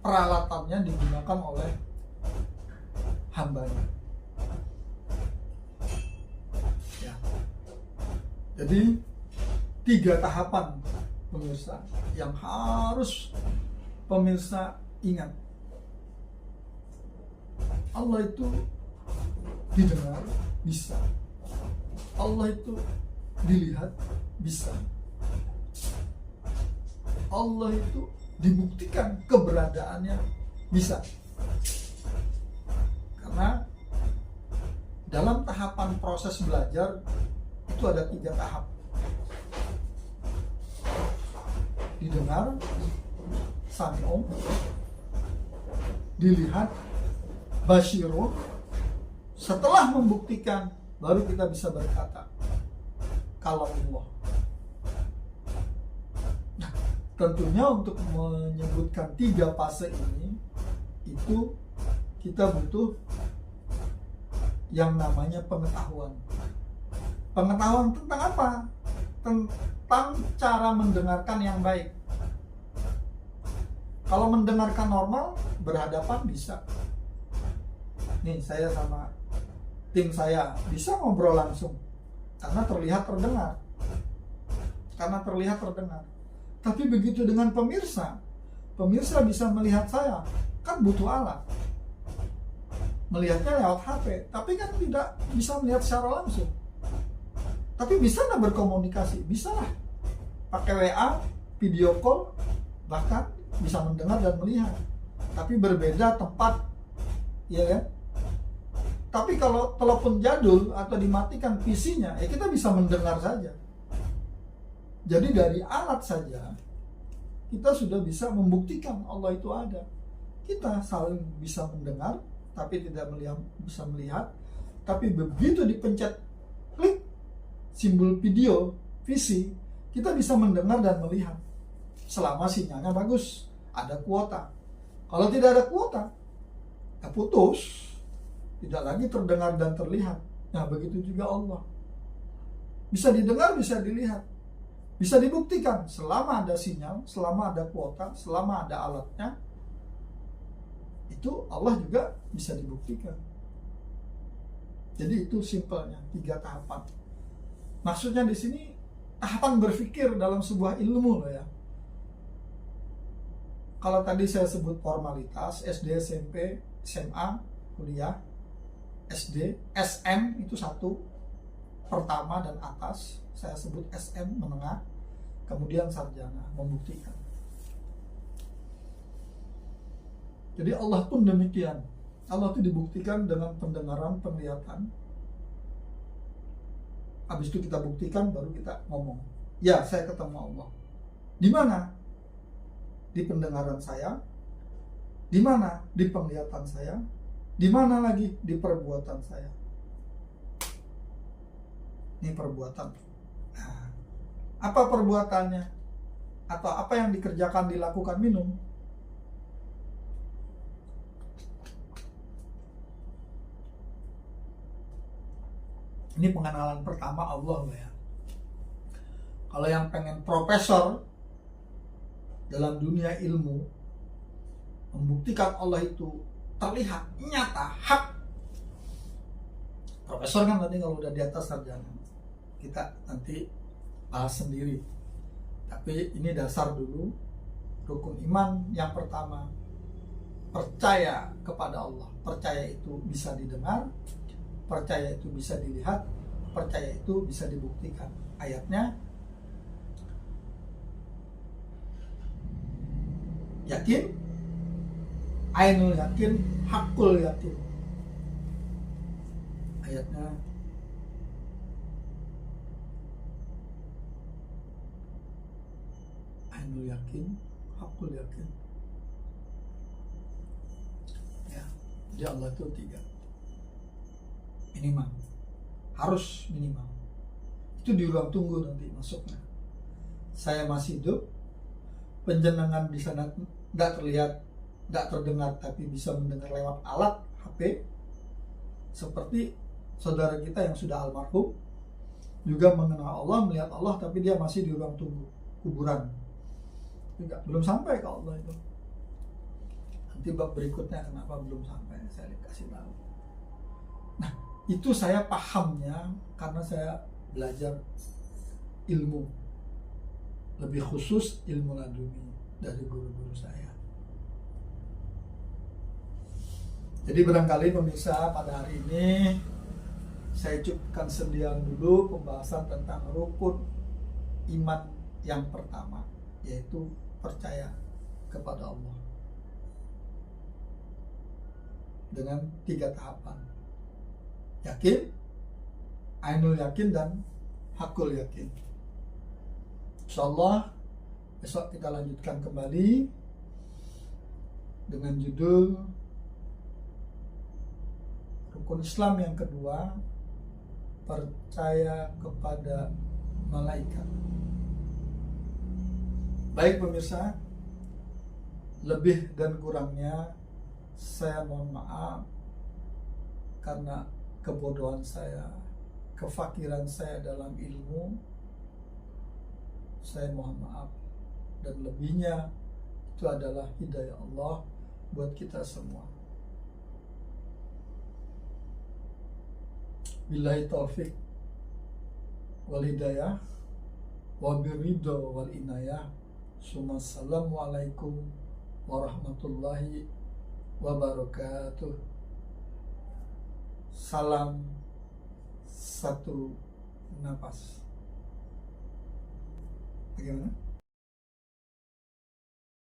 peralatannya digunakan oleh hambanya. Ya. Jadi 3 tahapan pemirsa yang harus pemirsa ingat. Allah itu didengar, bisa. Allah itu dilihat, bisa. Allah itu dibuktikan keberadaannya, bisa. Karena dalam tahapan proses belajar itu ada 3 tahap. Didengar, sami'um, dilihat, basyiru. Setelah membuktikan, baru kita bisa berkata kalau Allah. Nah, tentunya untuk menyebutkan 3 fase ini, itu kita butuh yang namanya pengetahuan. Pengetahuan tentang apa? Tentang cara mendengarkan yang baik. Kalau mendengarkan normal, berhadapan bisa. Nih, saya sama tim saya bisa ngobrol langsung karena terlihat terdengar. Tapi begitu dengan pemirsa bisa melihat saya, kan butuh alat. Melihatnya lewat HP, tapi kan tidak bisa melihat secara langsung. Tapi bisa nggak berkomunikasi? Bisa lah. Pakai WA, video call, bahkan bisa mendengar dan melihat. Tapi berbeda tempat, ya kan? Tapi kalau telepon jadul atau dimatikan PC-nya, ya kita bisa mendengar saja. Jadi dari alat saja, kita sudah bisa membuktikan Allah itu ada. Kita saling bisa mendengar, tapi tidak bisa melihat. Tapi begitu dipencet klik simbol video, visi, kita bisa mendengar dan melihat. Selama sinyalnya bagus, ada kuota. Kalau tidak ada kuota, ya putus. Tidak lagi terdengar dan terlihat. Nah, begitu juga Allah. Bisa didengar, bisa dilihat. Bisa dibuktikan selama ada sinyal, selama ada kuota, selama ada alatnya. Itu Allah juga bisa dibuktikan. Jadi itu simpelnya 3 tahapan. Maksudnya di sini tahapan berpikir dalam sebuah ilmu loh ya. Kalau tadi saya sebut formalitas, SD, SMP, SMA, kuliah, SD, SM itu 1, pertama dan atas, saya sebut SM menengah, kemudian sarjana, membuktikan. Jadi Allah pun demikian. Allah itu dibuktikan dengan pendengaran, penglihatan. Habis itu kita buktikan, baru kita ngomong. Ya, saya ketemu Allah. Di mana? Di pendengaran saya. Di mana? Di penglihatan saya. Di mana lagi? Di perbuatan saya. Ini perbuatan. Nah, apa perbuatannya? Atau apa yang dikerjakan, dilakukan, minum? Ini pengenalan pertama Allah ya. Kalau yang pengen profesor dalam dunia ilmu, membuktikan Allah itu terlihat, nyata, hak. Profesor kan nanti kalau udah di atas sarjana, kita nanti bahas sendiri. Tapi ini dasar dulu. Rukun iman yang pertama, percaya kepada Allah. Percaya itu bisa didengar, percaya itu bisa dilihat, percaya itu bisa dibuktikan. Ayatnya, yakin, ainul yakin, hakul yakin. Ayatnya, ainul yakin, hakul yakin. Ya, jadi Allah itu 3. Minimal, harus minimal. Itu di ruang tunggu nanti masuknya. Saya masih hidup, penjenengan di sana nggak terlihat, nggak terdengar, tapi bisa mendengar lewat alat HP. Seperti saudara kita yang sudah almarhum, juga mengenal Allah, melihat Allah, tapi dia masih di ruang tunggu kuburan. Enggak, belum sampai ke Allah itu. Nanti bab berikutnya kenapa belum sampai, saya dikasih tahu. Nah, itu saya pahamnya karena saya belajar ilmu, lebih khusus ilmu laduni dari guru-guru saya. Jadi barangkali pemirsa, pada hari ini saya cukupkan sekian dulu pembahasan tentang rukun iman yang pertama, yaitu percaya kepada Allah dengan 3 tahapan: yakin, ainul yakin, dan hakul yakin. Insyaallah besok kita lanjutkan kembali dengan judul rukun Islam yang kedua, percaya kepada malaikat. Baik pemirsa, lebih dan kurangnya saya mohon maaf karena kebodohan saya, kefakiran saya dalam ilmu. Saya mohon maaf, dan lebihnya itu adalah hidayah Allah buat kita semua. Billahi taufik wal hidayah wa biridha wal inayah. Assalamualaikum warahmatullahi wabarakatuh. Salam satu napas. Bagaimana?